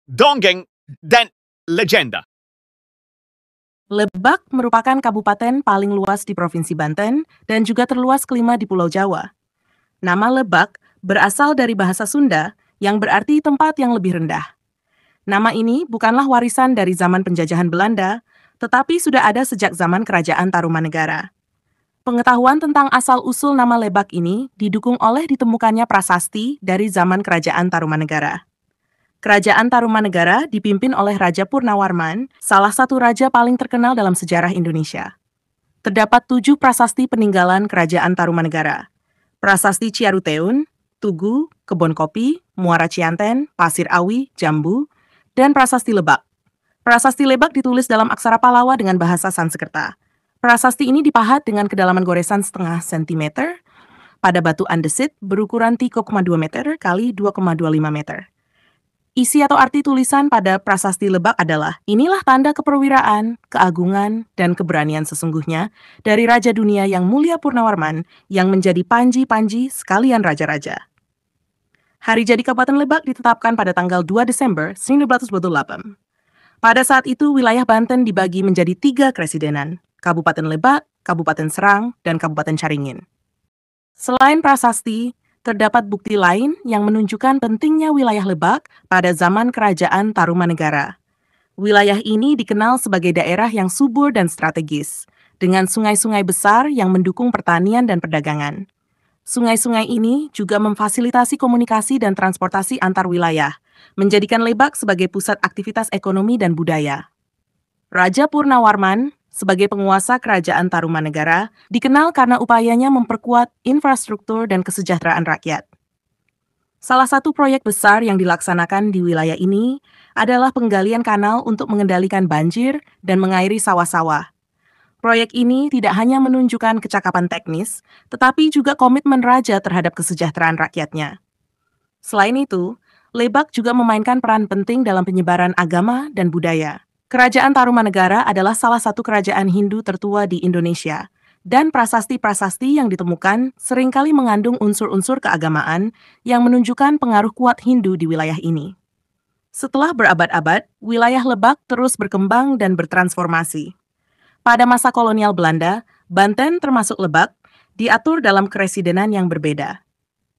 dongeng, dan legenda. Lebak merupakan kabupaten paling luas di Provinsi Banten dan juga terluas kelima di Pulau Jawa. Nama Lebak berasal dari bahasa Sunda yang berarti tempat yang lebih rendah. Nama ini bukanlah warisan dari zaman penjajahan Belanda, tetapi sudah ada sejak zaman Kerajaan Tarumanegara. Pengetahuan tentang asal-usul nama Lebak ini didukung oleh ditemukannya prasasti dari zaman Kerajaan Tarumanegara. Kerajaan Tarumanegara dipimpin oleh Raja Purnawarman, salah satu raja paling terkenal dalam sejarah Indonesia. Terdapat 7 prasasti peninggalan Kerajaan Tarumanegara. Prasasti Ciaruteun, Tugu, Kebon Kopi, Muara Cianten, Pasir Awi, Jambu, dan Prasasti Lebak. Prasasti Lebak ditulis dalam aksara Palawa dengan bahasa Sanskerta. Prasasti ini dipahat dengan kedalaman goresan setengah sentimeter pada batu andesit berukuran 3,2 meter kali 2,25 meter. Isi atau arti tulisan pada prasasti Lebak adalah, inilah tanda keperwiraan, keagungan, dan keberanian sesungguhnya dari Raja Dunia yang mulia Purnawarman yang menjadi panji-panji sekalian raja-raja. Hari jadi Kabupaten Lebak ditetapkan pada tanggal 2 Desember 1928. Pada saat itu wilayah Banten dibagi menjadi 3 kresidenan, Kabupaten Lebak, Kabupaten Serang, dan Kabupaten Caringin. Selain prasasti, terdapat bukti lain yang menunjukkan pentingnya wilayah Lebak pada zaman Kerajaan Tarumanegara. Wilayah ini dikenal sebagai daerah yang subur dan strategis, dengan sungai-sungai besar yang mendukung pertanian dan perdagangan. Sungai-sungai ini juga memfasilitasi komunikasi dan transportasi antar wilayah, menjadikan Lebak sebagai pusat aktivitas ekonomi dan budaya. Raja Purnawarman sebagai penguasa Kerajaan Tarumanegara, dikenal karena upayanya memperkuat infrastruktur dan kesejahteraan rakyat. Salah satu proyek besar yang dilaksanakan di wilayah ini adalah penggalian kanal untuk mengendalikan banjir dan mengairi sawah-sawah. Proyek ini tidak hanya menunjukkan kecakapan teknis, tetapi juga komitmen raja terhadap kesejahteraan rakyatnya. Selain itu, Lebak juga memainkan peran penting dalam penyebaran agama dan budaya. Kerajaan Tarumanegara adalah salah satu kerajaan Hindu tertua di Indonesia, dan prasasti-prasasti yang ditemukan seringkali mengandung unsur-unsur keagamaan yang menunjukkan pengaruh kuat Hindu di wilayah ini. Setelah berabad-abad, wilayah Lebak terus berkembang dan bertransformasi. Pada masa kolonial Belanda, Banten termasuk Lebak, diatur dalam keresidenan yang berbeda.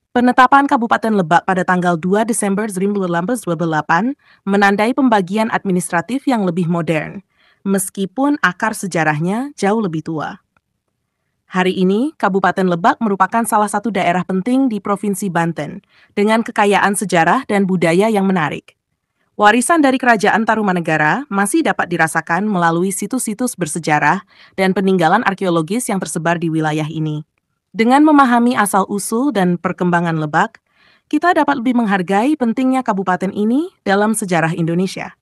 Penetapan Kabupaten Lebak pada tanggal 2 Desember 1928 menandai pembagian administratif yang lebih modern, meskipun akar sejarahnya jauh lebih tua. Hari ini, Kabupaten Lebak merupakan salah satu daerah penting di Provinsi Banten, dengan kekayaan sejarah dan budaya yang menarik. Warisan dari Kerajaan Tarumanegara masih dapat dirasakan melalui situs-situs bersejarah dan peninggalan arkeologis yang tersebar di wilayah ini. Dengan memahami asal-usul dan perkembangan Lebak, kita dapat lebih menghargai pentingnya kabupaten ini dalam sejarah Indonesia.